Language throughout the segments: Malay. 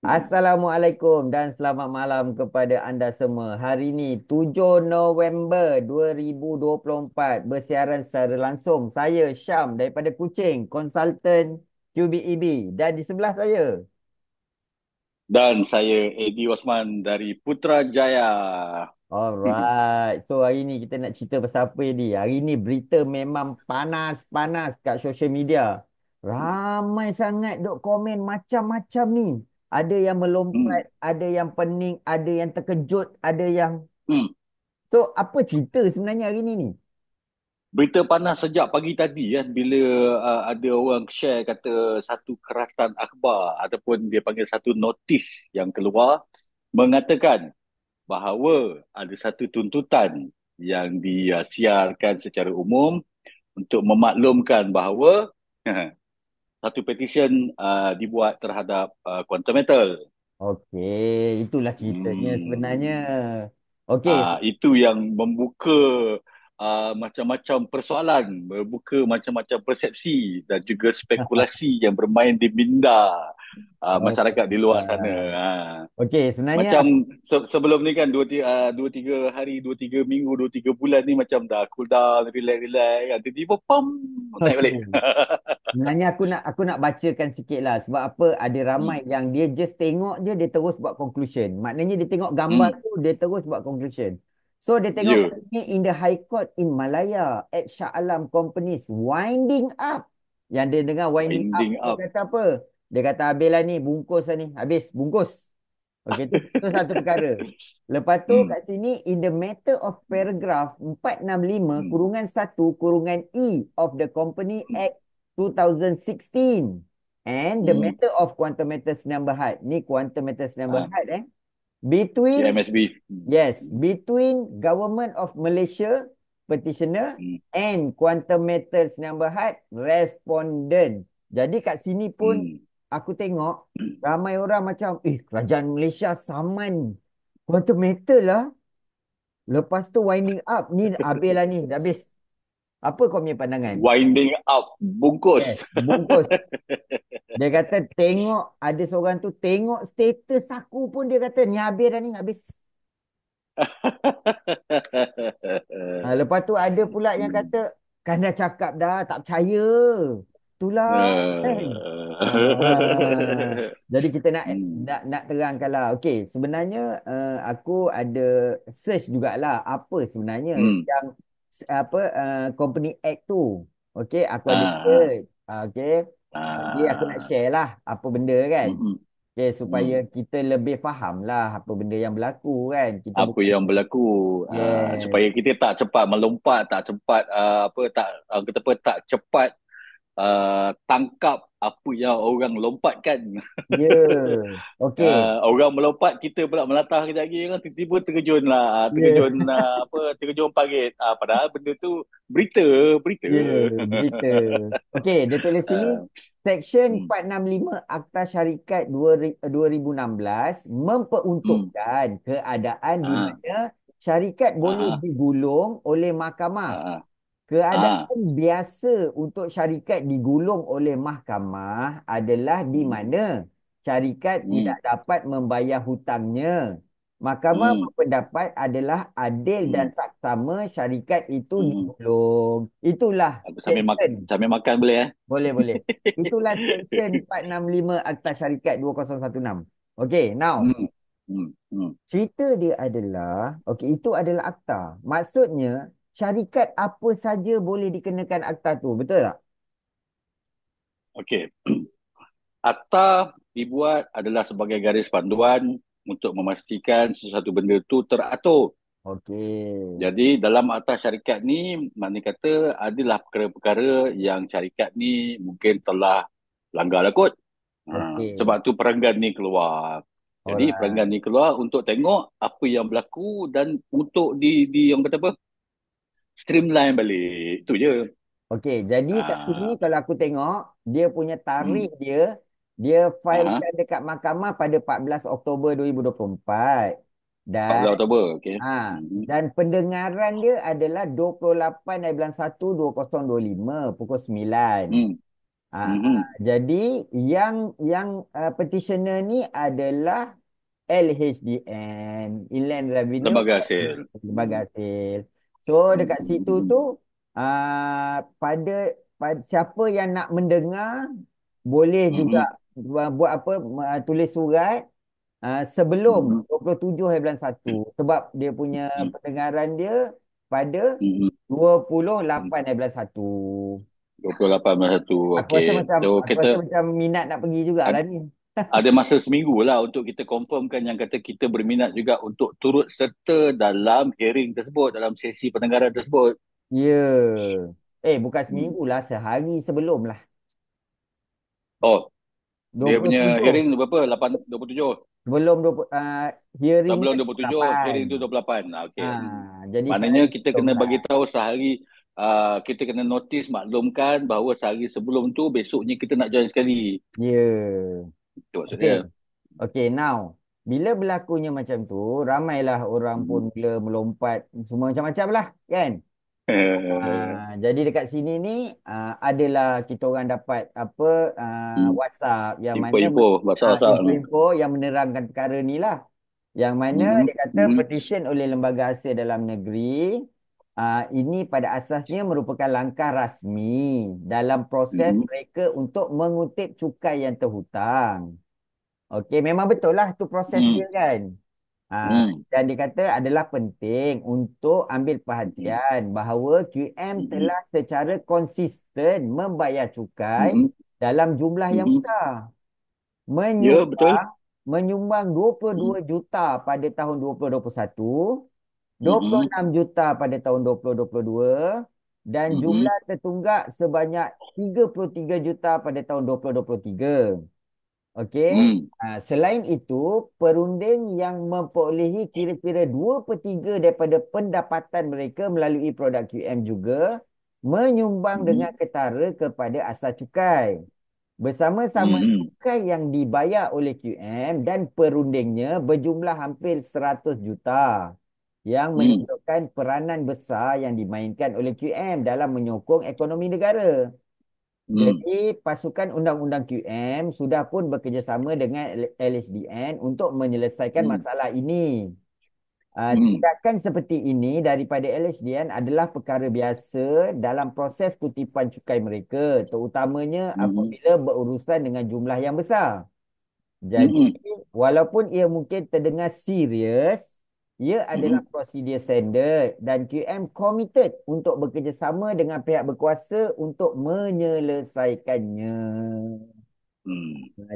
Assalamualaikum dan selamat malam kepada anda semua. Hari ini 7 November 2024 bersiaran secara langsung. Saya Syam daripada Kuching, konsultan QBEB, dan di sebelah saya. Dan saya Edi Osman dari Putrajaya. Alright. So hari ni kita nak cerita pasal apa ni? Hari ni berita memang panas-panas kat social media. Ramai sangat duk komen macam-macam ni. Ada yang melompat, Hmm. ada yang pening, ada yang terkejut, ada yang... Hmm. So apa cerita sebenarnya hari ni? Berita panas sejak pagi tadi kan bila ada orang share kata satu keratan akhbar ataupun dia panggil satu notis yang keluar mengatakan bahawa ada satu tuntutan yang disiarkan secara umum untuk memaklumkan bahawa satu petition dibuat terhadap Quantum Metal. Okey, itulah ceritanya sebenarnya. Hmm. Okey, Itu yang membuka macam-macam persoalan, membuka macam-macam persepsi dan juga spekulasi yang bermain di minda masyarakat di luar sana. alright. Ah. Okey, sebenarnya Macam sebelum ni kan dua tiga hari, dua tiga minggu, dua tiga bulan ni macam dah cool down, relax relax kan. Tiba-tiba pam naik balik. okey. Sebenarnya aku nak bacakan sikit lah. Sebab apa, ada ramai Hmm. yang dia just tengok je, dia terus buat conclusion. Maknanya dia tengok gambar Hmm. tu, dia terus buat conclusion. So dia tengok Ya, kat sini, in the High Court in Malaya at Shah Alam Companies winding up. Yang dia dengar winding up, winding dia up. kata apa? Dia kata habis lah ni, bungkus lah ni. Habis, bungkus. Okey, itu satu perkara. Lepas tu Hmm. kat sini, in the matter of paragraph 465 Hmm. kurungan 1 kurungan E of the Company Hmm. Act 2016 and the Hmm. matter of Quantum Matters Number Berhad. Ni Quantum Matters Number Ah, Berhad between, CMSB. yes, between Government of Malaysia petitioner Hmm. and Quantum Matters Number Berhad respondent. Jadi kat sini pun Hmm. aku tengok ramai orang macam, kerajaan Malaysia saman Quantum Matter lah. Lepas tu winding up. Ni habis lah ni. Dah habis. Apa kau punya pandangan? Winding up Yes, bungkus. bungkus. Dia kata tengok, ada seorang tu tengok status aku pun dia kata ni habis dah ni, habis. Lepas tu ada pula yang kata, kan dah cakap dah, tak percaya. Itulah kan. Jadi kita nak Hmm. nak nak terangkan lah. Okey, sebenarnya aku ada search jugalah apa sebenarnya Hmm. yang apa Company Act tu. Okey, aku ada Ah, search. Okey. Jadi aku nak ah. share lah apa benda kan. Hmm. Okey, supaya Hmm. kita lebih faham lah apa benda yang berlaku kan. Kita Apa bukan, yang berlaku, yes. supaya kita tak cepat melompat, tak cepat apa tak kata apa tak cepat tangkap apa yang orang lompatkan. Ya. Okey. Orang melompat, kita pula melatah kejap lagi kan, tiba-tiba terkejun lah, Ya. terkejun parit. Padahal benda tu berita, berita. Ya, berita. Okey, dia tulis sini Ah, Seksyen hmm, 465 Akta Syarikat 2016 hmm, memperuntukkan keadaan di ah, mana syarikat boleh ah, digulung oleh mahkamah. ah, ah, Keadaan biasa untuk syarikat digulung oleh mahkamah adalah di hmm, mana syarikat tidak hmm, dapat membayar hutangnya. Mahkamah hmm, berpendapat adalah adil dan hmm, saksama syarikat itu hmm. digulung. Itulah Aku seksyen. sambil makan boleh Boleh, boleh. Itulah seksyen 465 Akta Syarikat 2016. Okey, now Hmm, hmm, hmm. cerita dia adalah, okey, itu adalah akta. Maksudnya, syarikat apa saja boleh dikenakan akta tu. Betul tak? Okey. Akta dibuat adalah sebagai garis panduan untuk memastikan sesuatu benda tu teratur. Okey. Jadi dalam akta syarikat ni, maknanya kata adalah perkara-perkara yang syarikat ni mungkin telah langgar lah kot. Okey. Sebab tu perenggan ni keluar. Jadi perenggan Alright. ni keluar untuk tengok apa yang berlaku dan untuk di yang kata apa? Streamline balik. Itu je. Okey, jadi kat sini Ah, kalau aku tengok, dia punya hmm. tarikh dia, dia Aha. filekan dekat mahkamah pada 14 Oktober 2024. 14 Dan Oktober. Okey. Ah, Hmm. dan pendengaran dia adalah 28/1/2025 pukul 9. Hmm. Jadi petitioner ni adalah LHDN, Inland Revenue Lembaga hasil. Lembaga Hasil. So dekat situ tu Hmm. pada, siapa yang nak mendengar boleh juga Hmm. buat apa, tulis surat sebelum Hmm. 27/1 sebab dia punya Hmm. pendengaran dia pada Hmm. 28/1. 28/1. Okey. So Aku kita rasa macam minat nak pergi jugalah ad- ni. ada masa seminggu lah untuk kita confirmkan yang kata kita berminat juga untuk turut serta dalam hearing tersebut, dalam sesi pendengaran tersebut. Ya. Bukan Hmm. seminggu lah, sehari sebelum lah. Oh, dua dia puluh punya tujuh hearing berapa? 27. Sebelum hearing Sebelum dia 27, 28. hearing tu 28. Okey. Jadi Maknanya sehari kita sebelum kena lah. bagi tahu sehari, kita kena notis maklumkan bahawa sehari sebelum tu besoknya kita nak join sekali. Ya. Itu Okey. maksudnya. Okey, now. Bila berlakunya macam tu, ramailah orang pun Hmm. mula melompat. Semua macam-macam lah, kan? Jadi dekat sini ni adalah kita orang dapat apa, WhatsApp yang mana Info-info pasal-pasal. info-info yang menerangkan perkara ni lah. Yang mana Hmm. dia kata Hmm. petition oleh Lembaga Hasil Dalam Negeri ini pada asasnya merupakan langkah rasmi dalam proses Hmm. mereka untuk mengutip cukai yang terhutang. Okey, memang betul lah tu proses Hmm. dia kan. Hmm. Dan dikata adalah penting untuk ambil Hmm. perhatian bahawa QM Hmm. telah secara konsisten membayar cukai Hmm. dalam jumlah yang Hmm. besar. Ya, betul. Menyumbang menyumbang Hmm. 22 juta pada tahun 2021, Hmm. 26 juta pada tahun 2022 dan Hmm. jumlah tertunggak sebanyak 33 juta pada tahun 2023. Okey. Hmm. Selain itu, perunding yang memperolehi kira-kira 2/3 daripada pendapatan mereka melalui produk QM juga menyumbang dengan Hmm. ketara kepada asas cukai. Bersama-sama Hmm. cukai yang dibayar oleh QM dan perundingnya berjumlah hampir 100 juta yang Hmm. menunjukkan peranan besar yang dimainkan oleh QM dalam menyokong ekonomi negara. Hmm. Jadi, pasukan undang-undang QM sudah pun bekerjasama dengan LHDN untuk menyelesaikan Hmm. masalah ini. Hmm. Tindakan seperti ini daripada LHDN adalah perkara biasa dalam proses kutipan cukai mereka, terutamanya Hmm. apabila berurusan dengan jumlah yang besar. Jadi, Hmm. walaupun ia mungkin terdengar serius, ia adalah Hmm. prosedur standard dan QM committed untuk bekerjasama dengan pihak berkuasa untuk menyelesaikannya.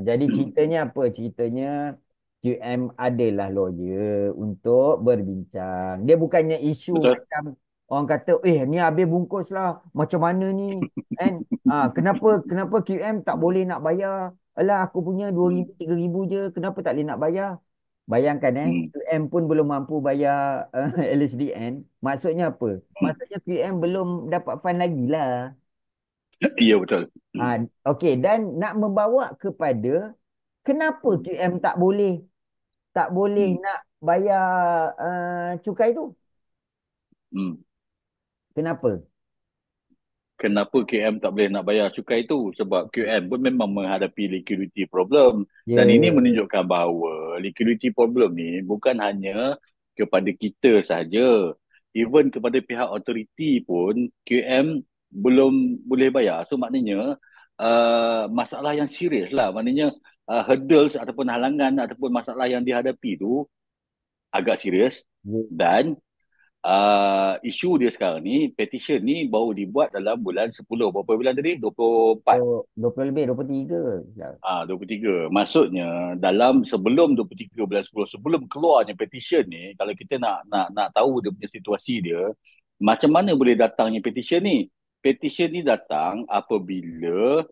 Jadi Hmm. ceritanya apa? Ceritanya QM adalah lawyer untuk berbincang. Dia bukannya isu Betul. macam orang kata, ni habis bungkus lah. Macam mana ni? Kan? Kenapa kenapa QM tak boleh nak bayar? Alah, aku punya 2,000, Hmm. 3,000 je. Kenapa tak boleh nak bayar? Bayangkan Hmm. QM pun belum mampu bayar LHDN. Maksudnya apa? Hmm. Maksudnya QM belum dapat fund lagi lah. Ya, betul. Okey, dan nak membawa kepada kenapa Hmm. QM tak boleh Hmm. nak bayar cukai tu? Hmm. Kenapa? Kenapa KM tak boleh nak bayar cukai itu? Sebab QM pun memang menghadapi liquidity problem. Dan ini Ya. menunjukkan bahawa liquidity problem ni bukan hanya kepada kita sahaja. Even kepada pihak authority pun QM belum boleh bayar. So maknanya masalah yang serius lah. Maknanya hurdles ataupun halangan ataupun masalah yang dihadapi tu agak serius. Ya. Dan isu dia sekarang ni, petition ni baru dibuat dalam bulan 10. Berapa bulan tadi? 24. 20 lebih, 23. Ya. 23. Maksudnya dalam sebelum 23 bulan 10, sebelum keluarnya petition ni, kalau kita nak tahu dia punya situasi dia, macam mana boleh datangnya petition ni? Petition ni datang apabila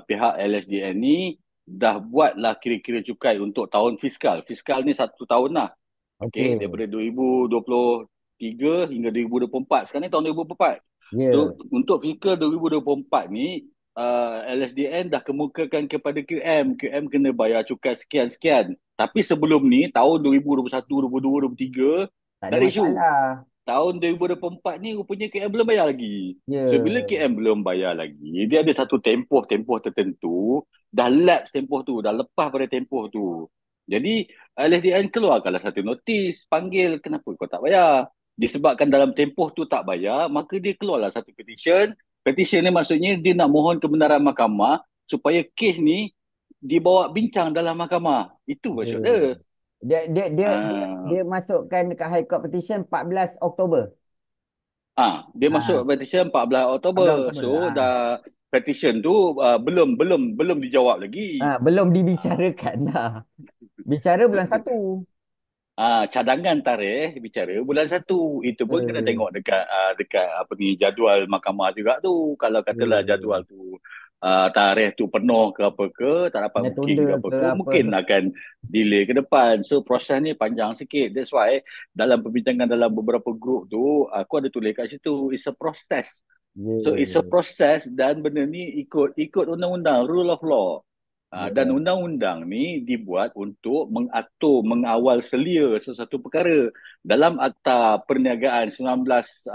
pihak LSDN ni dah buatlah kira-kira cukai untuk tahun fiskal. Fiskal ni 1 tahun lah. Okey, Okey. daripada 2023 hingga 2024. Sekarang ni tahun 2024. So, Ya. untuk figure 2024 ni, LSDN dah kemukakan kepada QM. QM kena bayar cukai sekian-sekian. Tapi sebelum ni, tahun 2021, 2022, 2023, Tak tak ada ada isu. masalah. tahun 2024 ni rupanya KM belum bayar lagi. So bila Ya. KM belum bayar lagi, dia ada satu tempoh tertentu, dah lapse tempoh tu, dah lepas pada tempoh tu. Jadi LSDN keluarkanlah satu notis, panggil kenapa kau tak bayar. Disebabkan dalam tempoh tu tak bayar, maka dia keluarlah satu petition. Petition ni maksudnya dia nak mohon kebenaran mahkamah supaya kes ni dibawa bincang dalam mahkamah. Itu Ya. maksud dia. Dia Ah, masukkan dekat High Court Petition 14 Oktober. Dia masuk Ha, petition 14 Oktober. 14 Oktober. So Ha. dah petition tu belum dijawab lagi. Belum Ah, dibicarakan dah. Bicara bulan 1. cadangan tarikh bicara bulan 1. Itu pun kena Eh, tengok dekat apa ni jadual mahkamah juga tu. Kalau katalah jadual ya. tu tarikh tu penuh ke apa ke, tak dapat Kena booking tunda ke apa ke ke, apa. mungkin akan delay ke depan. So proses ni panjang sikit. That's why dalam perbincangan dalam beberapa grup tu, aku ada tulis kat situ, it's a process. So it's a Ya. process dan benda ni ikut undang-undang, rule of law. Dan Ya. undang-undang ni dibuat untuk mengatur, mengawal selia sesuatu perkara. Dalam Akta Perniagaan 2016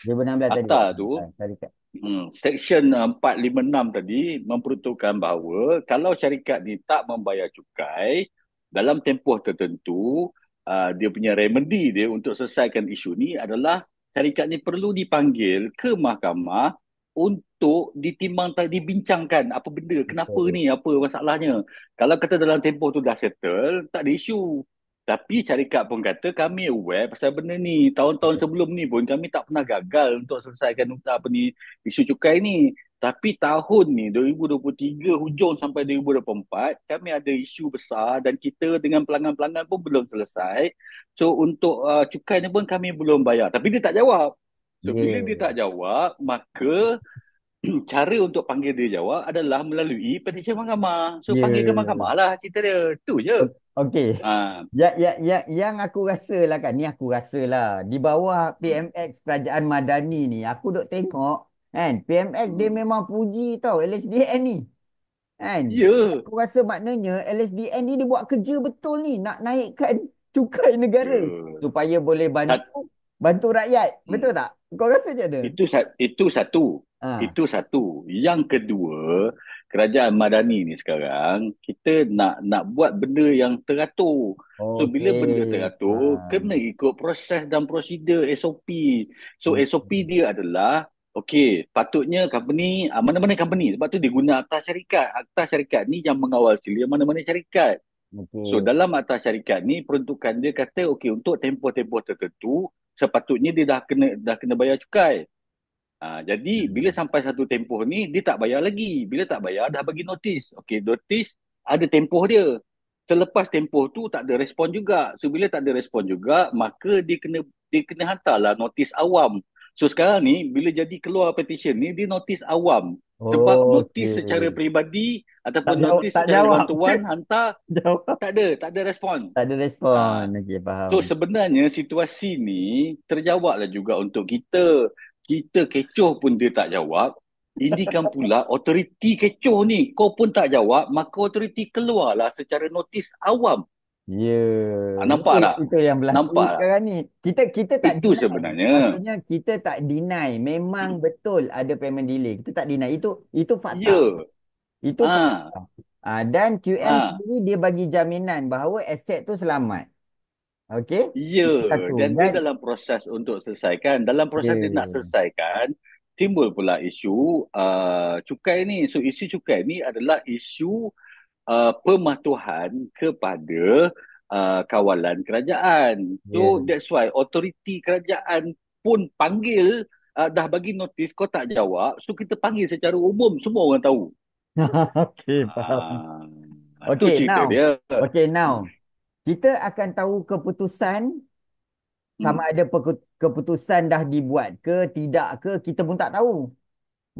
2016 tadi. Akta tu, Syarikat. Section 456 tadi memperuntukkan bahawa kalau syarikat ni tak membayar cukai dalam tempoh tertentu, dia punya remedy dia untuk selesaikan isu ni adalah syarikat ni perlu dipanggil ke mahkamah untuk ditimbang, dibincangkan apa benda, kenapa Betul. ni, apa masalahnya. Kalau kata dalam tempoh tu dah settle, tak ada isu. Tapi syarikat pun kata kami aware pasal benda ni. Tahun-tahun sebelum ni pun kami tak pernah gagal untuk selesaikan apa ni, isu cukai ni. Tapi tahun ni 2023 hujung sampai 2024 kami ada isu besar dan kita dengan pelanggan-pelanggan pun belum selesai. So untuk cukai ni pun kami belum bayar. Tapi dia tak jawab. So bila dia Ya. tak jawab, maka cara untuk panggil dia jawab adalah melalui petisi mahkamah. So panggil ke Ya. mahkamah lah cerita dia. Tu je. Okey. Ah, Yang aku rasa lah kan, ni aku rasa lah, di bawah PMX Kerajaan Madani ni, aku duk tengok, kan, PMX dia hmm. memang puji tau LSDN ni, kan. Ya. Aku rasa maknanya LSDN ni dia buat kerja betul ni, nak naikkan cukai negara, Ya. supaya boleh Sat- bantu bantu rakyat. Betul hmm. tak? Kau rasa macam mana? Itu satu. Ha. Itu satu. Yang kedua, kerajaan Madani ni sekarang kita nak buat benda yang teratur. So bila benda Okey. teratur, kena ikut proses dan prosedur SOP. So Hmm. SOP dia adalah okey, patutnya company mana-mana company, sebab tu dia guna akta syarikat. Akta syarikat ni yang mengawal sila mana-mana syarikat. So Okey. dalam atas syarikat ni peruntukan dia kata okey untuk tempoh-tempoh tertentu sepatutnya dia dah kena bayar cukai. Jadi bila Hmm. sampai satu tempoh ni dia tak bayar lagi. Bila tak bayar dah bagi notis. Okey, notis ada tempoh dia. Selepas tempoh tu tak ada respon juga. So bila tak ada respon juga maka dia kena hantarlah notis awam. So sekarang ni bila jadi keluar petition ni dia notis awam. Sebab notis secara Okey. peribadi Tak ataupun jawab, notis tak secara jawab. one-to-one hantar, Jawab. tak ada respon. Tak ada respon. Ah, Okey, faham. so sebenarnya situasi ni terjawablah juga untuk kita. Kita kecoh pun dia tak jawab. Ini kan pula otoriti kecoh ni. Kau pun tak jawab, maka otoriti keluarlah secara notis awam. Ya, Nampak tak? itu yang berlaku Nampak tak? sekarang ni. Kita tak Itu deny. sebenarnya. Maksudnya kita tak deny. Memang betul ada payment delay. Kita tak deny. Itu fakta. Ya. Itu Ah, fakta. Dan QM ah. sendiri dia bagi jaminan bahawa aset tu selamat. Okey? Ya, Itu satu. dan dia Dan dalam proses untuk selesaikan. Dalam proses dia nak ya. selesaikan, timbul pula isu cukai ni. So isu cukai ni adalah isu pematuhan kepada kawalan kerajaan. Ya. So that's why otoriti kerajaan pun panggil, dah bagi notis kau tak jawab, so kita panggil secara umum semua orang tahu. Okey, faham. Ah, Itu Okey, cerita now. dia. Okey, now. Hmm. Kita akan tahu keputusan sama Hmm. ada keputusan dah dibuat ke tidak ke, kita pun tak tahu.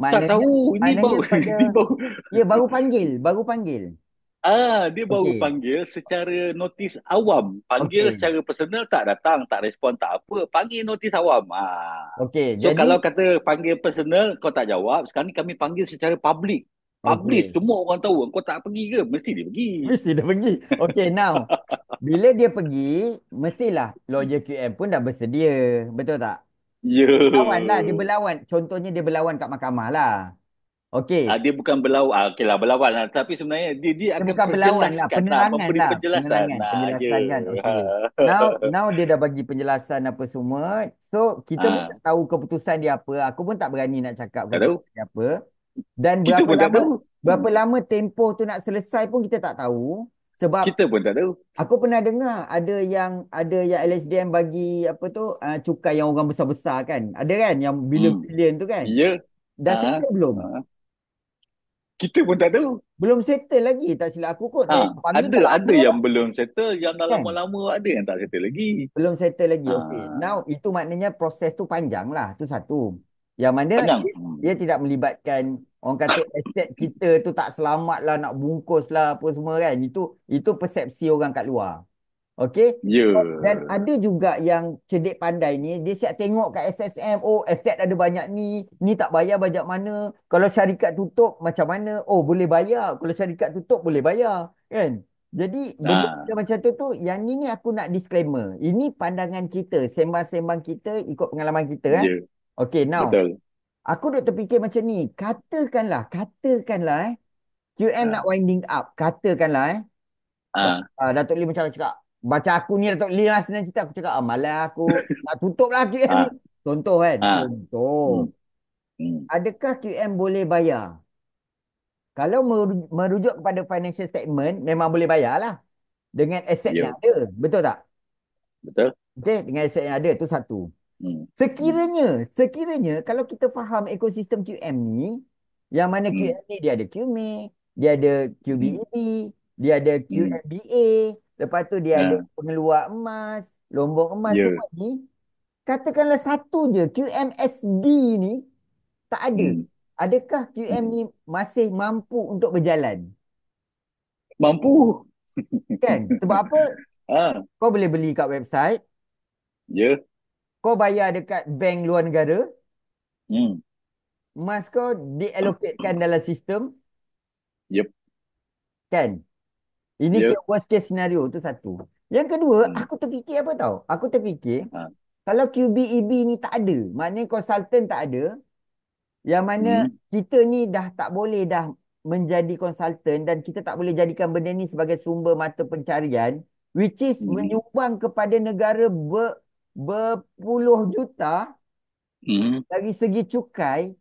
Tak Maknanya tahu, ini maknanya baru pada ini baru ya baru panggil, baru panggil. dia baru Okey. panggil secara notis awam. Panggil Okey. secara personal tak datang, tak respon, tak apa. Panggil notis awam. Okey. So Jadi kalau kata panggil personal, kau tak jawab. Sekarang ni kami panggil secara public. Publish, okey. semua orang tahu. Kau tak pergi ke? Mesti dia pergi. Mesti dah pergi. Okey, now. Bila dia pergi, mestilah lawyer QM pun dah bersedia. Betul tak? Ya. Lawan lah, dia berlawan. Contohnya dia berlawan kat mahkamah lah. Okey. Dia bukan berlawan. Okey lah, berlawan lah. Tapi sebenarnya dia Dia akan bukan berlawan lah, perjelaskan lah. penerangan Memberi lah, penjelasan. penerangan, Ya. penjelasan kan. Ha. Okey. Now dia dah bagi penjelasan apa semua. So, kita pun Ha. tak tahu keputusan dia apa. Aku pun tak berani nak cakap Tak tahu. keputusan dia apa. Dan Kita pun tak tahu. berapa lama tempoh tu nak selesai pun kita tak tahu. Sebab Kita pun tak tahu. aku pernah dengar ada yang LHDN bagi apa tu cukai yang orang besar-besar kan. Ada kan yang Hmm. bilion-bilion tu kan. Ya. Dah Ha. settle belum? Ha. Kita pun tak tahu. Belum settle lagi tak silap aku kot. Dia panggil dah Ada lama yang belum settle, yang dah kan. lama-lama ada yang tak settle lagi. Belum settle lagi. Ha. Okey. Now itu maknanya proses tu panjang lah. Tu satu. Yang mana Panjang. dia tidak melibatkan orang kata aset kita tu tak selamat lah nak bungkus lah apa semua kan. Itu persepsi orang kat luar. Okey. Ya. Dan ada juga yang cerdik pandai ni, dia siap tengok kat SSM, oh aset ada banyak ni tak bayar banyak mana. Kalau syarikat tutup macam mana? Oh boleh bayar. Kalau syarikat tutup boleh bayar. Kan? Jadi benda Ha. macam tu yang ni aku nak disclaimer. Ini pandangan kita, sembang-sembang kita ikut pengalaman kita Ya. Okay now, Betul. aku duk terfikir macam ni. Katakanlah QM nak Ha. winding up. Katakanlah Ha. Datuk Lee macam cakap, baca aku ni Datuk Lee lah senang cerita. Aku cakap, malah aku nak tutup lah QM ni. Ha. Contoh kan? Ha. Contoh. Hmm. Hmm. Adakah QM boleh bayar? Kalau merujuk kepada financial statement, memang boleh bayar lah. Dengan aset Ya. yang ada. Betul tak? Betul. Okey, dengan aset yang ada. Itu satu. Hmm. Hmm. Sekiranya kalau kita faham ekosistem QM ni, yang mana Hmm. QM ni dia ada QME, dia ada Hmm. QBEB, dia ada Hmm. QMBA, lepas tu dia ada Ha. pengeluar emas, lombong emas Ya. semua ni, katakanlah satu je QMSB ni tak ada. Hmm. Adakah QM Hmm. ni masih mampu untuk berjalan? Mampu. Kan? Sebab apa? Ha. Kau boleh beli kat website, Ya. kau bayar dekat bank luar negara, Hmm. emas kau diallocatekan dalam sistem, Yep. kan? Ini Ya. worst case scenario tu satu. Yang kedua, Hmm. aku terfikir apa tahu? Aku terfikir Ha. kalau QBEB ni tak ada, maknanya konsultan tak ada, yang mana Hmm. kita ni dah tak boleh dah menjadi konsultan dan kita tak boleh jadikan benda ni sebagai sumber mata pencarian, which is Hmm. menyumbang kepada negara berpuluh juta Hmm. dari segi cukai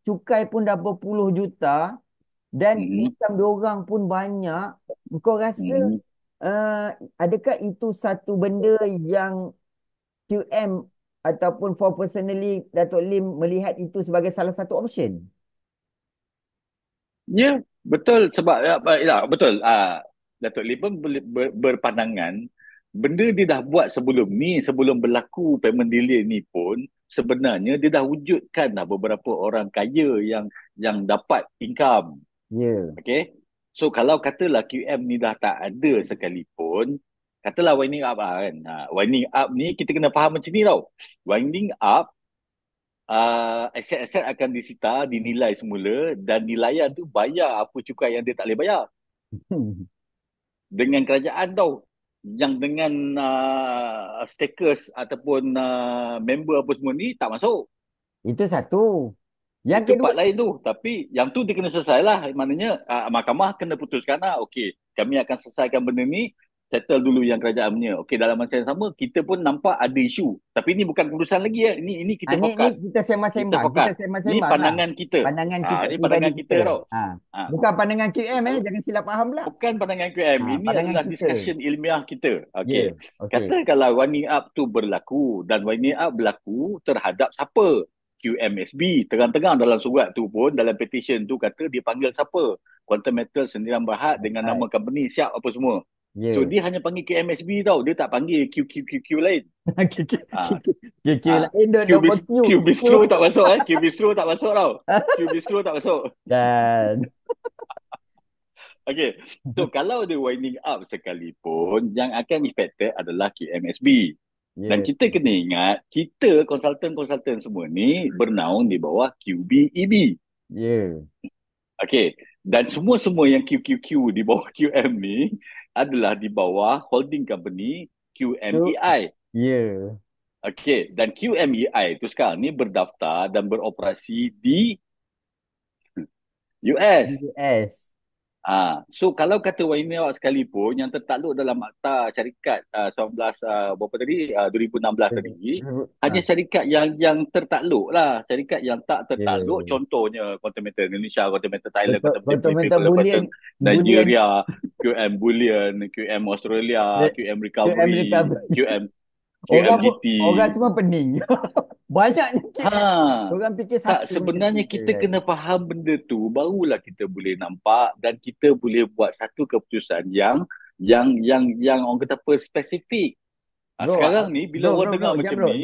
pun dah berpuluh juta dan Hmm. income diorang pun banyak. Kau rasa Hmm. adakah itu satu benda yang QM ataupun for personally Datuk Lim melihat itu sebagai salah satu option? Ya, betul sebab betul. Datuk Lee pun berpandangan benda dia dah buat sebelum ni, sebelum berlaku payment delay ni pun sebenarnya dia dah wujudkan dah beberapa orang kaya yang dapat income. Ya. Okay. So kalau katalah QM ni dah tak ada sekalipun, katalah winding up kan. Winding up ni kita kena faham macam ni tau. Winding up aset-aset akan disita, dinilai semula dan nilaian tu bayar apa cukai yang dia tak boleh bayar. Dengan kerajaan tau. Yang dengan stakers ataupun member apa semua ni tak masuk. Itu satu. Yang Itu kedua, part lain tu. Tapi yang tu dia kena selesai lah. Maknanya mahkamah kena putuskan lah. Okey, kami akan selesaikan benda ni. Settle dulu yang kerajaan punya. Okey, dalam masa yang sama, kita pun nampak ada isu. Tapi ini bukan keputusan lagi ya. Ini kita ni fokus. kita Kita sembang-sembang. Kita fokus. Ni sembang-sembang lah. pandangan kita. Pandangan kita Ini pribadi pandangan kita kita. tau. Ha. Ha. Bukan pandangan QM Kalau jangan silap faham pula. bukan pandangan QM, ini Pandangan adalah kita. discussion ilmiah kita. Ya. Okey. Okey. Katakanlah winding up tu berlaku dan winding up berlaku terhadap siapa? QMSB. Terang-terang dalam surat tu pun, dalam petition tu kata dia panggil siapa? Quantum Metal Sendirian Berhad dengan nama company siap apa semua. Ya. So dia hanya panggil QMSB tau. Dia tak panggil QQQQ lain. QQ lain nombor Q. Q Bistro tak masuk Q Bistro tak masuk tau. Q Bistro tak masuk. Dan Okay. So kalau dia winding up sekalipun, yang akan affected adalah QMSB. Dan kita kena ingat, kita konsultan-konsultan semua ni bernaung di bawah QBEB. Ya. Okay. Dan semua-semua yang QQQ di bawah QM ni adalah di bawah holding company Tu, QMEI. ya. Okey, dan QMEI itu sekarang ni berdaftar dan beroperasi di US. US. So kalau kata YNA awak sekalipun yang tertakluk dalam akta syarikat 19 berapa tadi 2016 tadi, hanya Ah, syarikat yang tertakluk lah. Syarikat yang tak tertakluk ya. contohnya Continental Indonesia, Continental Thailand, Continental Philippines, Kontamental Continental Bullion Nigeria, QM Bullion, QM Australia, QM ke Amerika. Recovery, Orang QMGT. semua pening. Banyaknya KM. Ha, Orang fikir tak satu benda tu sebenarnya je kita kan. kena faham benda tu barulah kita boleh nampak dan kita boleh buat satu keputusan yang orang kata apa spesifik. Sekarang ni bila orang dengar Jap macam bro. ni,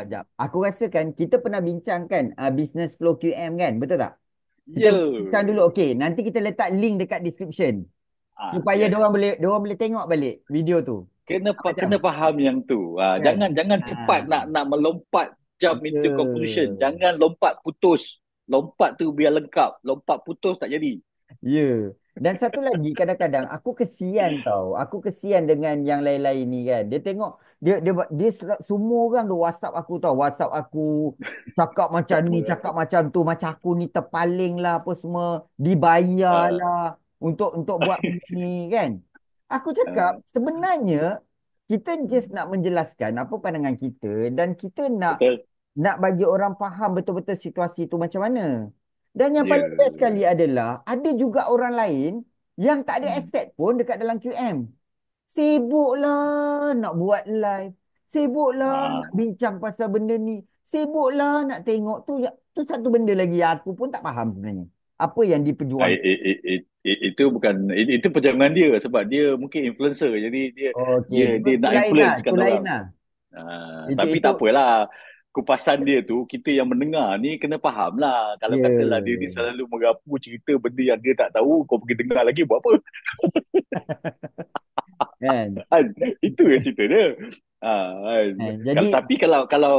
Jap. Aku rasa kan kita pernah bincangkan business flow QM kan, betul tak? Kita ya, bincang dulu. Okey, nanti kita letak link dekat description supaya yes. dia orang boleh tengok balik video tu. Macam? Kena faham yang tu. Kan? Jangan cepat Ah, nak melompat jump into conclusion. betul. Jangan lompat putus. Lompat tu biar lengkap. Lompat putus tak jadi. Ya. Dan satu lagi kadang-kadang aku kesian tau. Aku kesian dengan yang lain-lain ni kan. Dia tengok semua orang tu WhatsApp aku tau. WhatsApp aku cakap macam ni, cakap macam tu, macam aku ni terpaling lah apa semua, dibayar Uh, lah untuk buat benda ni kan. Aku cakap uh, sebenarnya kita just nak menjelaskan apa pandangan kita dan kita betul. nak bagi orang faham betul-betul situasi itu macam mana. Dan yang Ya. paling best sekali adalah ada juga orang lain yang tak ada Hmm. aset pun dekat dalam QM. Sibuklah nak buat live. Sibuklah nak Ah. bincang pasal benda ni. Sibuklah nak tengok tu. Tu satu benda lagi yang aku pun tak faham sebenarnya. Apa yang diperjuangkan. Itu bukan itu perjuangan dia sebab dia mungkin influencer jadi dia Okey, dia dia tu nak lain lah. Tu influencekan lain orang. lah. Tapi Itu, tak apalah. Kupasan dia tu kita yang mendengar ni kena faham lah. Kalau katalah dia ni ya. selalu merapu cerita benda yang dia tak tahu kau pergi dengar lagi buat apa? Kan? Kan? Itu yang cerita dia. Kan. Jadi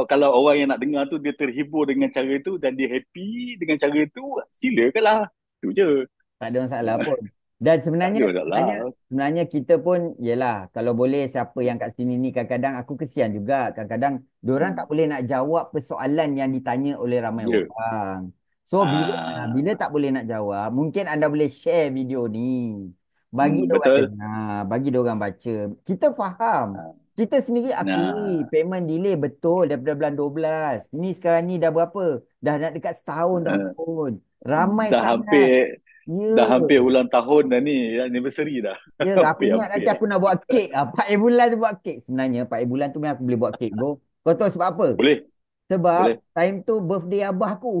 Kalau orang yang nak dengar tu dia terhibur dengan cara itu dan dia happy dengan cara itu, silakanlah. Itu je. tak ada masalah pun. Dan Tak sebenarnya ada sebenarnya masalah. sebenarnya kita pun yalah kalau boleh siapa yang kat sini ni kadang-kadang aku kesian juga. Kadang-kadang diorang tak Hmm. boleh nak jawab persoalan yang ditanya oleh ramai Ya. orang. So bila Ah, tak boleh nak jawab, mungkin anda boleh share video ni. Bagi diorang betul. dengar, bagi diorang baca. Kita faham. Ah, Kita sendiri akui Nah, payment delay betul daripada bulan 12. Ini sekarang ni dah berapa? Dah nak dekat setahun dah eh, pun. Ramai dah sangat. hampir Ya. dah hampir ulang tahun dah ni, anniversary dah. Ya, aku ingat nanti Hampir-hampir. aku nak buat kek. 4 bulan tu buat kek. Sebenarnya 4 bulan tu memang aku boleh buat kek, bro. Kau tahu sebab apa? Boleh, Sebab boleh. time tu birthday abah aku.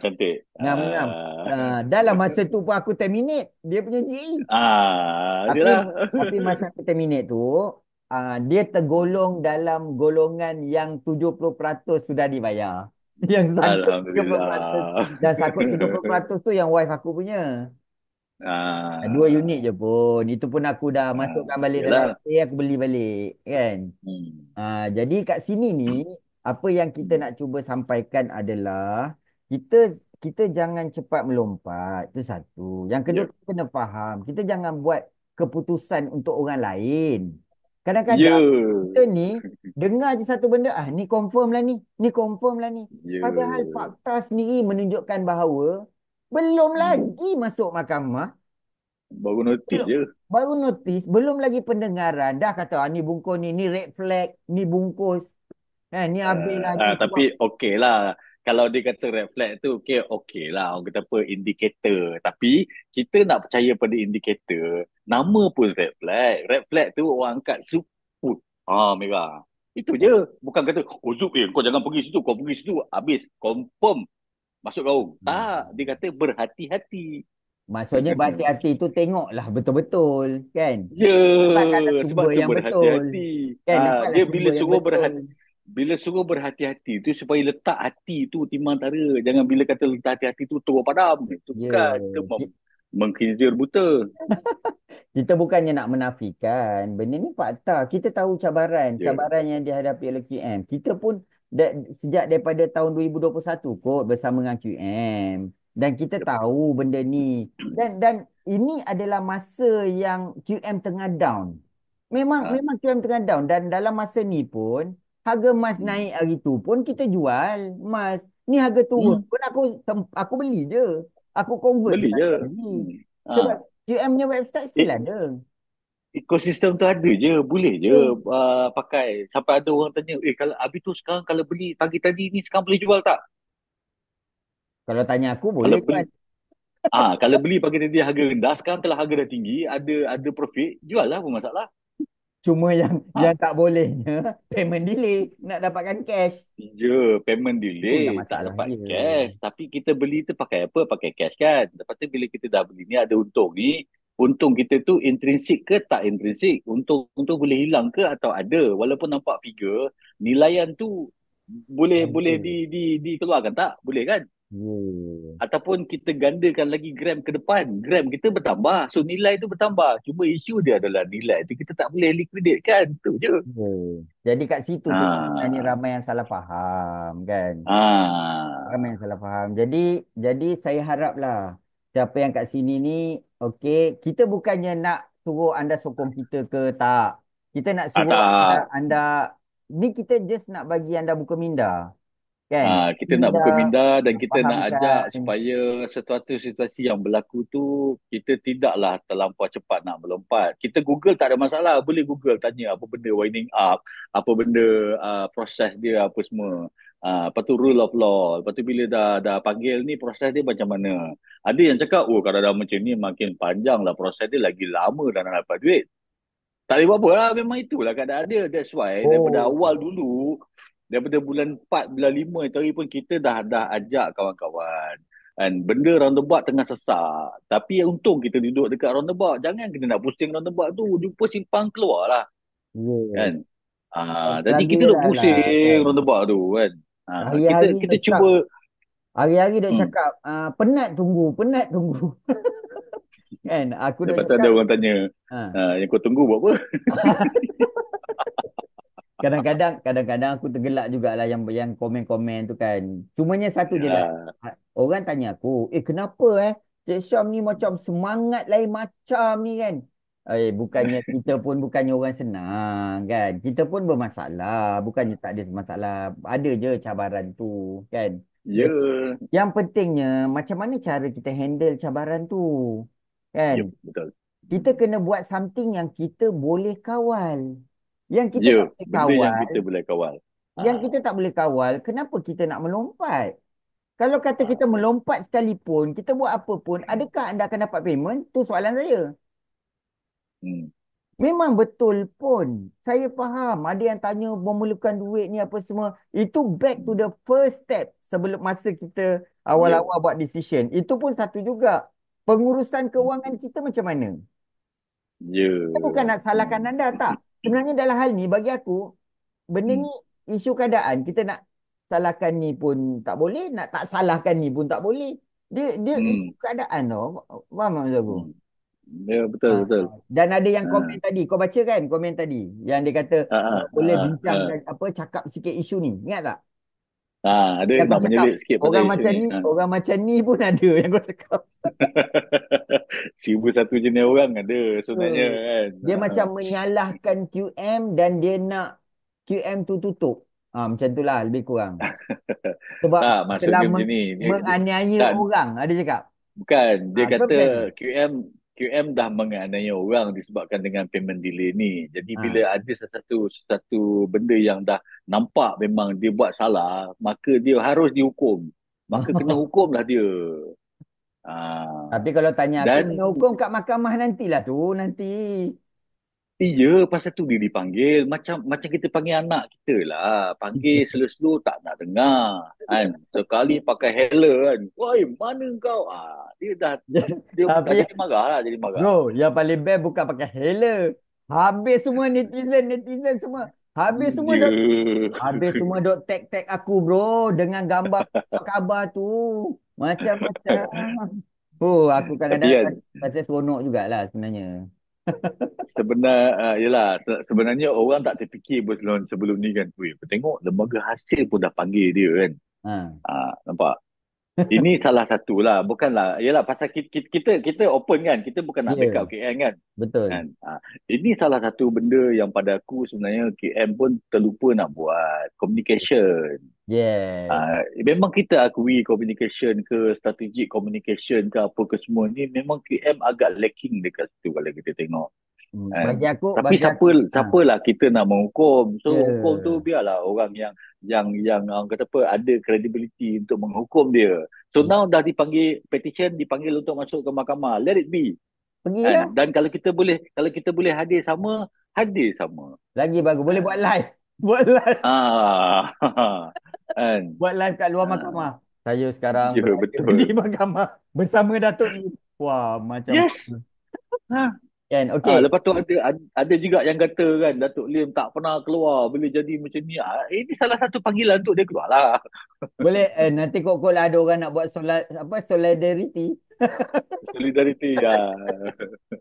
Cantik. Ngam-ngam. Dalam masa tu pun aku terminate dia punya GE. Tapi Itulah. tapi masa aku terminate tu, dia tergolong dalam golongan yang 70% sudah dibayar. Yang sangkut 30%. Alhamdulillah. Dan sangkut 30% tu yang wife aku punya. 2 unit Ah, je pun. Itu pun aku dah masukkan balik dalam Yalah. FA, aku beli balik. Kan? Hmm. Jadi kat sini ni, apa yang kita nak cuba sampaikan adalah, kita kita jangan cepat melompat. Itu satu. Yang kedua, Ya. kita kena faham. Kita jangan buat keputusan untuk orang lain. Ya. Kadang-kadang, kita ni, dengar je satu benda, ni confirm lah ni. Ni confirm lah ni. Ya. Padahal fakta sendiri menunjukkan bahawa, belum Hmm. lagi masuk mahkamah, Baru notis belum. je. Baru notis, belum lagi pendengaran. Dah kata, ni bungkus ni red flag, ni bungkus. Ni habis lah, ni Tapi suap. okey lah. Kalau dia kata red flag tu, okey lah. Orang kata apa, indikator. Tapi kita nak percaya pada indikator. Nama pun red flag. Red flag tu orang angkat suput. Merah. Itu je. Bukan kata, Zuk, kau jangan pergi situ. Kau pergi situ. Habis. Confirm. Masuk gaung. Tak. Dia kata berhati-hati. Maksudnya berhati-hati tu tengoklah betul-betul. Kan? Ya, Dapatkanlah sebab sumber tu yang betul. berhati-hati. Kan? Dapatlah Dia sumber yang betul. bila suruh berhati-hati tu supaya letak hati tu timbang tara. Jangan bila kata letak hati-hati tu terus padam. Itu bukan. Itu Ya. mengkhianati buta. Kita bukannya nak menafikan. Benda ni fakta. Kita tahu cabaran. Ya. Cabaran yang dihadapi oleh QM. Kita pun sejak daripada tahun 2021 kot bersama dengan QM. Dan kita Yep. tahu benda ni. Dan ini adalah masa yang QM tengah down. Memang Ha. memang QM tengah down dan dalam masa ni pun harga emas Hmm. naik hari tu pun kita jual emas. Ni harga turun Hmm. pun aku beli je. Aku convert je Beli je. harga beli. Hmm. Sebab Ha. QM punya website still Eh, ada. ekosistem tu ada je, boleh je Ya. pakai. Sampai ada orang tanya, kalau habis tu sekarang kalau beli pagi tadi ni sekarang boleh jual tak? Kalau tanya aku Kalau boleh beli kan. kalau beli pagi tadi harga rendah, sekarang kalau harga dah tinggi, ada profit, jual lah, apa masalah. Cuma yang Ha, yang tak bolehnya payment delay nak dapatkan cash. payment Itulah delay, tak masalah dapat dia. cash. Tapi kita beli tu pakai apa? Pakai cash kan. Lepas tu bila kita dah beli ni ada untung ni, untung kita tu intrinsik ke tak intrinsik? Untung tu boleh hilang ke atau ada? Walaupun nampak figure, nilaian tu boleh boleh Ada. dikeluarkan tak? Boleh kan? Ya. Ataupun kita gandakan lagi gram ke depan, gram kita bertambah. So nilai tu bertambah. Cuma isu dia adalah nilai tu kita tak boleh liquidate kan? Tu je. Ya. Jadi kat situ tu sebenarnya Ha. ramai yang salah faham kan. Ramai Ha. yang salah faham. Jadi saya haraplah siapa yang kat sini ni, okey, kita bukannya nak suruh anda sokong kita ke tak. Kita nak suruh anda, Tak. anda ni kita just nak bagi anda buka minda, kan? Kita nak Minda buka minda dan kita nak ajak fahamkan. supaya sesuatu situasi yang berlaku tu kita tidaklah terlampau cepat nak melompat. Kita Google tak ada masalah. Boleh Google tanya apa benda winding up, apa benda proses dia apa semua. Lepas tu rule of law. Lepas tu bila dah panggil ni proses dia macam mana. Ada yang cakap, oh kalau dah macam ni makin panjang lah proses dia lagi lama dah nak dapat duit. Tak boleh buat apa lah. Memang itulah keadaan dia. That's why daripada Oh, awal dulu, daripada bulan 4, bulan 5 tadi pun kita dah ajak kawan-kawan. Dan benda roundabout tengah sesak. Tapi yang untung kita duduk dekat roundabout. Jangan kita nak pusing roundabout tu. Jumpa simpang keluar lah. ya. Kan? Jadi Lagi kita duk lah, lah pusing kan. roundabout tu kan. Hari-hari Kita duk cakap, cuba. hari-hari duk Hmm. cakap, penat tunggu, penat tunggu. Kan? Aku duk Lepas tu ada cakap, orang tanya, ha. yang kau tunggu buat apa? Kadang-kadang aku tergelak jugalah yang komen-komen tu kan. Cumanya satu je lah. Yalah. Orang tanya aku, kenapa Cik Syam ni macam semangat lain macam ni kan? Bukannya kita pun bukannya orang senang kan. Kita pun bermasalah. Bukannya tak ada masalah. Ada je cabaran tu kan. Ya. Jadi yang pentingnya macam mana cara kita handle cabaran tu kan. Ya, betul. Kita kena buat something yang kita boleh kawal. Yang kita Ya, tak boleh benda yang kawal, kita boleh kawal. yang kita tak boleh kawal, kenapa kita nak melompat? Kalau kata kita Ya. melompat sekalipun, kita buat apa pun, adakah anda akan dapat payment? Tu soalan saya. Hmm. Memang betul pun. Saya faham. Ada yang tanya memerlukan duit ni apa semua. Itu back to the first step sebelum masa kita Ya. awal-awal buat decision. Itu pun satu juga. Pengurusan keuangan kita macam mana? Ya. Saya bukan nak salahkan anda, tak. Sebenarnya dalam hal ni, bagi aku, benda ni Hmm. isu keadaan. Kita nak salahkan ni pun tak boleh, nak tak salahkan ni pun tak boleh. Dia isu Hmm. keadaan tau. Faham tak maksud aku? Hmm. Ya, betul, Ah, betul. dan ada yang komen Ha. tadi, kau baca kan komen tadi yang dia kata Ha, ha, boleh ha, bincangkan ha. apa cakap sikit isu ni. Ingat tak? Ada Yang kau nak cakap menyelit sikit pasal orang isu macam ni. ni, Ha. orang macam ni pun ada yang kau cakap. 1001 jenis orang ada sebenarnya Hmm. kan. Dia macam menyalahkan QM dan dia nak QM tu tutup. Macam tu lah lebih kurang. Sebab Tak, telah maksudnya macam ni. menganiaya Tak, orang, ada cakap. bukan. Dia Betul kata macam tu? QM dah menganiaya orang disebabkan dengan payment delay ni. Jadi bila Ha. ada sesuatu benda yang dah nampak memang dia buat salah, maka dia harus dihukum. Maka kena hukumlah dia. Tapi Ah, kalau tanya aku, dan kena hukum kat mahkamah nantilah tu, nanti. iya, pasal tu dia dipanggil. Macam macam kita panggil anak kita lah. Panggil slow-slow tak nak dengar. Kan? Sekali pakai healer kan. Woi, mana kau? Dia dah Tapi jadi marah lah, jadi marah. bro, yang paling best bukan pakai hela. Habis semua netizen semua. Habis semua Ya. dok, habis semua dok tag aku bro dengan gambar apa khabar tu. Macam-macam. Oh, aku Tapi kadang-kadang kan, rasa seronok jugalah sebenarnya. yelah, sebenarnya orang tak terfikir pun sebelum ni kan. Weh, tengok lembaga hasil pun dah panggil dia kan. Ha. Nampak? Ini salah satu lah, bukanlah. Yalah, pasal kita open kan, kita bukan nak backup Ya, KM kan. betul. Kan? Ini salah satu benda yang pada aku sebenarnya KM pun terlupa nak buat communication. Yes. Memang kita akui communication ke strategic communication ke apa ke semua ni memang KM agak lacking dekat situ kalau kita tengok. Bagi Kan? aku, Tapi ha, siapalah kita nak menghukum. So hukum tu ya. biarlah orang yang orang kata apa ada credibility untuk menghukum dia. So now dah dipanggil petition, dipanggil untuk masuk ke mahkamah. Let it be. Pergilah. Kan? Dan kalau kita boleh hadir sama, hadir sama. Lagi bagus. Boleh buat Kan? live. Buat live. Ah, kan? Buat live kat luar Ah, mahkamah. Saya sekarang ya berada di betul. mahkamah bersama Datuk ni. Wah, macam Yes. mana. Ha. Kan? Okey. Lepas tu ada juga yang kata kan Datuk Lim tak pernah keluar boleh jadi macam ni. Ini salah satu panggilan untuk dia keluar lah. Boleh, nanti kok lah ada orang nak buat solat, apa, solidarity. Solidariti ya.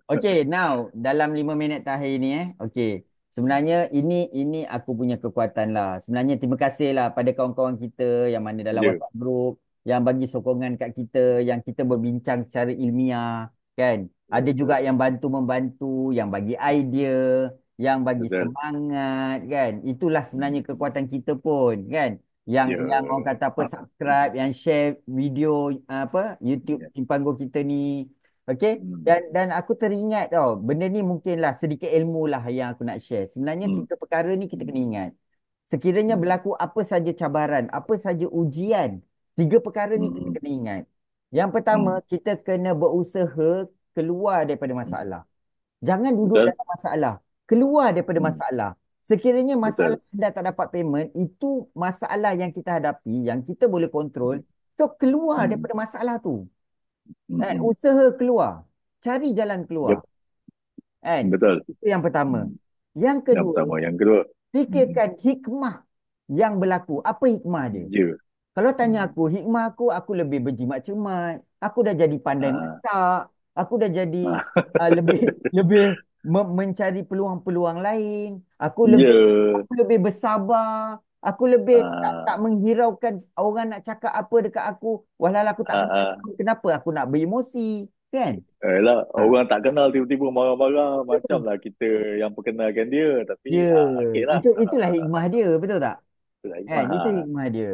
Okey, now dalam 5 minit terakhir ni okey. Sebenarnya ini aku punya kekuatan lah. Sebenarnya terima kasih lah pada kawan-kawan kita yang mana dalam Ya, WhatsApp group yang bagi sokongan kat kita, yang kita berbincang secara ilmiah, kan? Ada juga betul. yang bantu membantu, yang bagi idea, yang bagi Betul. semangat, kan? Itulah sebenarnya kekuatan kita pun, kan? Yang orang Ya. kata apa, Ha. subscribe, yang share video apa YouTube Ya. Simpanggo kita ni. Okey, Hmm. dan aku teringat tau, benda ni mungkinlah sedikit ilmu lah yang aku nak share. Sebenarnya Hmm. 3 perkara ni kita Hmm. kena ingat. Sekiranya Hmm. berlaku apa saja cabaran, apa saja ujian, 3 perkara ni kita Hmm. kena ingat. Yang pertama, Hmm. kita kena berusaha keluar daripada Hmm. masalah. Jangan duduk Betul. dalam masalah. Keluar daripada Hmm. masalah. Sekiranya masalah Betul. anda tak dapat payment, itu masalah yang kita hadapi, yang kita boleh kontrol. So, keluar Hmm. daripada masalah tu. Hmm. Usaha keluar. Cari jalan keluar. Yep. Kan? Betul. Itu yang pertama. Hmm. Yang Yang kedua, pertama, yang kedua. Hmm. fikirkan hikmah yang berlaku. Apa hikmah dia? Ya. Kalau tanya Hmm. aku, hikmah aku lebih berjimat cermat. Aku dah jadi pandai Ah. masak. Aku dah jadi Ah. lebih lebih mencari peluang-peluang lain. Aku Ya. lebih aku lebih bersabar. Aku lebih tak Ah. menghiraukan orang nak cakap apa dekat aku. Walau aku tak kenal Ah. dia, kenapa aku nak beremosi. Kan? Lah, Ha. orang tak kenal tiba-tiba marah-marah macam lah kita yang perkenalkan dia. Tapi Ya, okey lah. itulah hikmah dia, betul tak? Itulah Kan, hikmah. itu hikmah dia.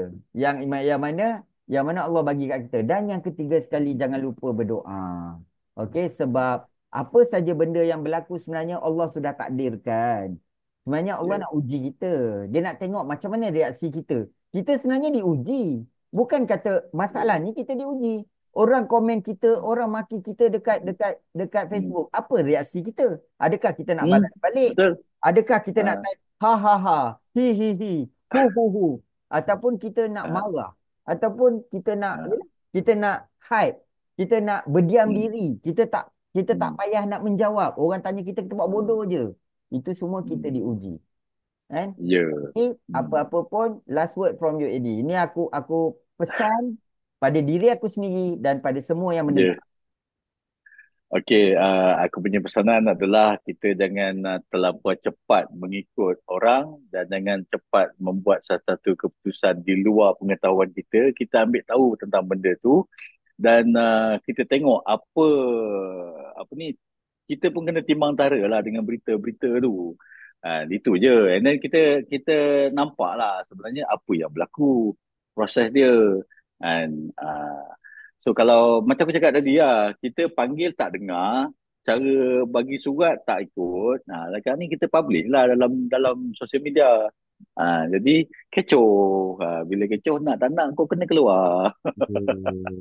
Yang mana Allah bagi kat kita. Dan yang ketiga sekali, jangan lupa berdoa. Okey, sebab apa saja benda yang berlaku sebenarnya Allah sudah takdirkan. Sebenarnya Allah Ya. nak uji kita. Dia nak tengok macam mana reaksi kita. Kita sebenarnya diuji. Bukan kata masalah Ya. ni kita diuji. Orang komen kita, orang maki kita dekat dekat dekat Hmm. Facebook. Apa reaksi kita? Adakah kita nak Hmm. balas balik? Betul. Adakah kita nak Ah. type ha ha ha, hi hi hi, hu hu hu, ataupun kita nak Ah. marah, ataupun kita nak Ah. kita nak hide, kita nak berdiam Hmm. diri, kita tak Hmm. payah nak menjawab. Orang tanya kita, kita buat Hmm. bodoh je. Itu semua kita Hmm. diuji. Kan? Ya. Ini Hmm. apa-apa pun last word from you Eddie. Ini aku pesan pada diri aku sendiri dan pada semua yang Ya. mendengar. Okey, aku punya pesanan adalah kita jangan terlampau cepat mengikut orang dan jangan cepat membuat satu keputusan di luar pengetahuan kita. Kita ambil tahu tentang benda tu dan kita tengok apa ni, kita pun kena timbang tara lah dengan berita-berita tu. Itu je. And then kita nampak lah sebenarnya apa yang berlaku, proses dia. And so kalau macam aku cakap tadi lah, kita panggil tak dengar, cara bagi surat tak ikut. Lepas ni kita publish lah dalam dalam sosial media. Jadi kecoh. Bila kecoh nak tak nak kau kena keluar.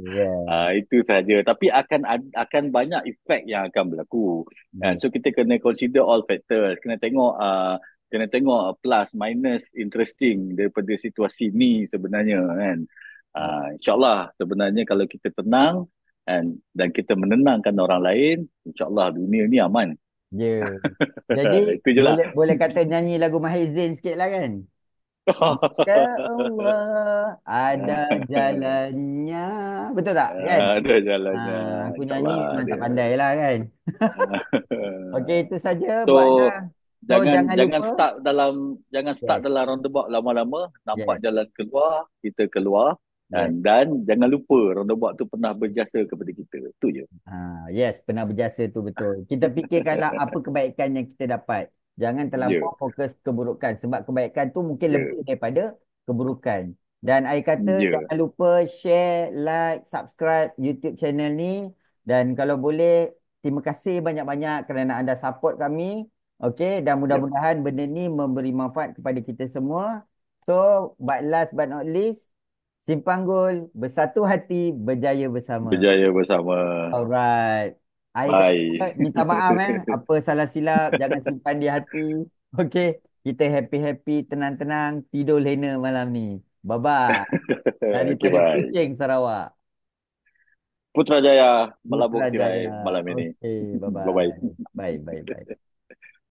Yeah. Itu saja. Tapi akan banyak efek yang akan berlaku. Yeah. So kita kena consider all factors. Kena tengok plus minus interesting daripada situasi ni sebenarnya kan. InsyaAllah sebenarnya kalau kita tenang dan kita menenangkan orang lain, insyaAllah dunia ni aman. Ya. Jadi Itu je lah. boleh boleh kata nyanyi lagu Mahir Zain sikit lah kan? InsyaAllah ada jalannya. Betul tak? Kan? Ada jalannya. Aku nyanyi InsyaAllah memang ada. tak pandai lah kan? Okey, itu saja So buatnya. So, jangan jangan jangan lupa. start dalam Yes, roundabout lama-lama, nampak yes. jalan keluar, kita keluar. Yes. Dan jangan lupa roundabout tu pernah berjasa kepada kita. Itu je. Yes, pernah berjasa tu betul. Kita fikirkanlah apa kebaikan yang kita dapat. Jangan Ya, terlampau fokus keburukan. Sebab kebaikan tu mungkin ya, lebih daripada keburukan. Dan I kata ya. jangan lupa share, like, subscribe YouTube channel ni. Dan kalau boleh, terima kasih banyak-banyak kerana anda support kami. Okey, dan Ya. mudah-mudahan benda ni memberi manfaat kepada kita semua. So, but last but not least, Simpang Gol, bersatu hati, berjaya bersama. Berjaya bersama. Alright. I kata Bye. minta maaf apa salah silap, jangan simpan di hati. Okey, kita happy-happy, tenang-tenang, tidur lena malam ni. Bye-bye. Okay, Daripada bye. Kuching, Sarawak. Putrajaya melabung tirai Putrajaya. malam ini. Okey, Bye-bye. bye-bye. Bye, bye, bye.